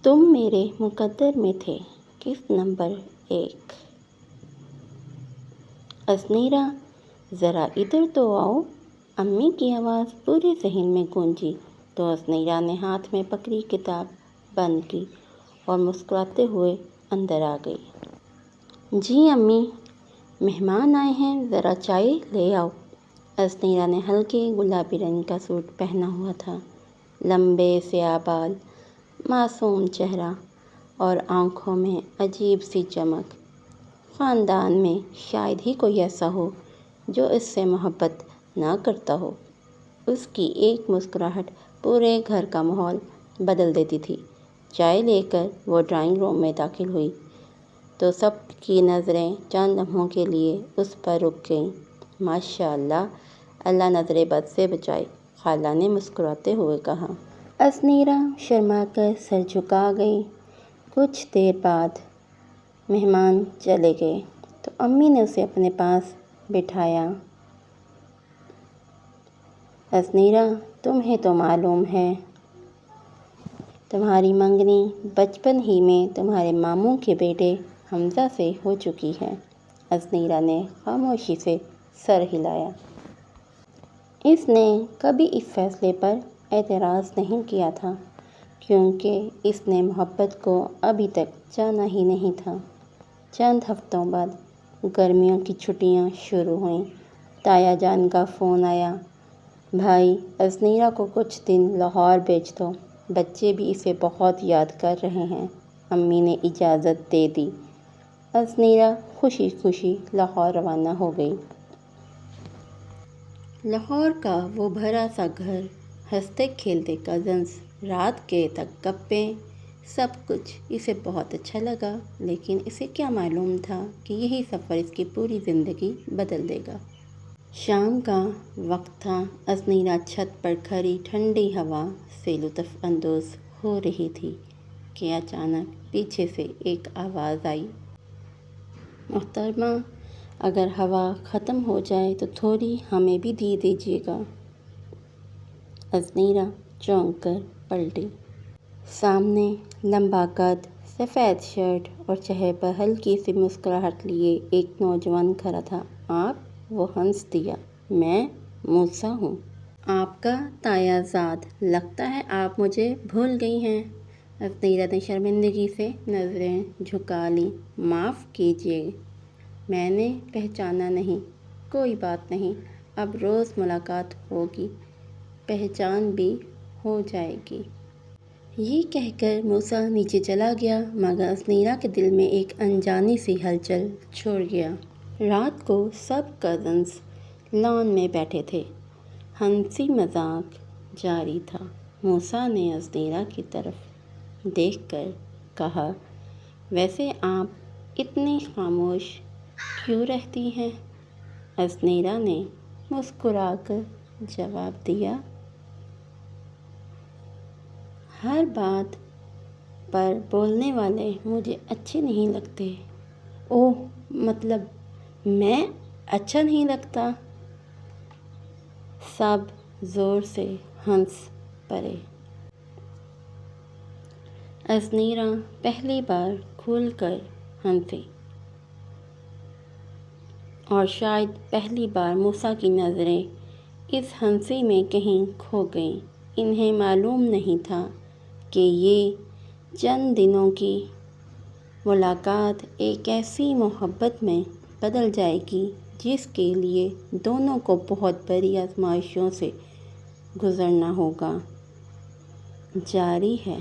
تم میرے مقدر میں تھے، قسط نمبر 1۔ اسنیرا، ذرا ادھر تو آؤ۔ امی کی آواز پورے ذہن میں گونجی تو اسنیرا نے ہاتھ میں پکڑی کتاب بند کی اور مسکراتے ہوئے اندر آ گئی۔ جی امی، مہمان آئے ہیں، ذرا چائے لے آؤ۔ اسنیرا نے ہلکے گلابی رنگ کا سوٹ پہنا ہوا تھا، لمبے سیاہ بال، معصوم چہرہ اور آنکھوں میں عجیب سی چمک۔ خاندان میں شاید ہی کوئی ایسا ہو جو اس سے محبت نہ کرتا ہو۔ اس کی ایک مسکراہٹ پورے گھر کا ماحول بدل دیتی تھی۔ چائے لے کر وہ ڈرائنگ روم میں داخل ہوئی تو سب کی نظریں چند لمحوں کے لیے اس پر رک گئیں۔ ماشاء اللہ، اللہ نظر بد سے بچائے، خالہ نے مسکراتے ہوئے کہا۔ اسنیرا شرما کر سر جھکا گئی۔ کچھ دیر بعد مہمان چلے گئے تو امی نے اسے اپنے پاس بٹھایا۔ اسنیرا، تمہیں تو معلوم ہے، تمہاری منگنی بچپن ہی میں تمہارے ماموں کے بیٹے حمزہ سے ہو چکی ہے۔ اسنیرا نے خاموشی سے سر ہلایا۔ اس نے کبھی اس فیصلے پر اعتراض نہیں کیا تھا کیونکہ اس نے محبت کو ابھی تک جانا ہی نہیں تھا۔ چند ہفتوں بعد گرمیوں کی چھٹیاں شروع ہوئیں۔ تایا جان کا فون آیا، بھائی اسنیرا کو کچھ دن لاہور بھیج دو، بچے بھی اسے بہت یاد کر رہے ہیں۔ امی نے اجازت دے دی۔ اسنیرا خوشی خوشی لاہور روانہ ہو گئی۔ لاہور کا وہ بھرا سا گھر، ہنستے کھیلتے کزنز، رات کے تک گپیں، سب کچھ اسے بہت اچھا لگا، لیکن اسے کیا معلوم تھا کہ یہی سفر اس کی پوری زندگی بدل دے گا۔ شام کا وقت تھا۔ اسنیرا چھت پر کھڑی ٹھنڈی ہوا سے لطف اندوز ہو رہی تھی کہ اچانک پیچھے سے ایک آواز آئی، محترمہ، اگر ہوا ختم ہو جائے تو تھوڑی ہمیں بھی دے دیجیے گا۔ اسنیرا چونک کر پلٹی۔ سامنے لمبا قد، سفید شرٹ اور چہرے پر ہلکی سی مسکراہٹ لیے ایک نوجوان کھڑا تھا۔ آپ؟ وہ ہنس دیا۔ میں موسیٰ ہوں، آپ کا تایا زاد۔ لگتا ہے آپ مجھے بھول گئی ہیں۔ اسنیرا نے شرمندگی سے نظریں جھکا لیں۔ معاف کیجیے، میں نے پہچانا نہیں۔ کوئی بات نہیں، اب روز ملاقات ہوگی، پہچان بھی ہو جائے گی۔ یہ کہہ کر موسیٰ نیچے چلا گیا، مگر اسنیرا کے دل میں ایک انجانی سی ہلچل چھوڑ گیا۔ رات کو سب کزنز لان میں بیٹھے تھے، ہنسی مذاق جاری تھا۔ موسیٰ نے اسنیرا کی طرف دیکھ کر کہا، ویسے آپ اتنی خاموش کیوں رہتی ہیں؟ اسنیرا نے مسکرا کر جواب دیا، ہر بات پر بولنے والے مجھے اچھے نہیں لگتے۔ اوہ، مطلب میں اچھا نہیں لگتا؟ سب زور سے ہنس پڑے۔ اسنیرا پہلی بار کھل کر ہنسی اور شاید پہلی بار موسیٰ کی نظریں اس ہنسی میں کہیں کھو گئیں۔ انہیں معلوم نہیں تھا کہ یہ چند دنوں کی ملاقات ایک ایسی محبت میں بدل جائے گی جس کے لیے دونوں کو بہت بڑی آزمائشوں سے گزرنا ہوگا۔ جاری ہے۔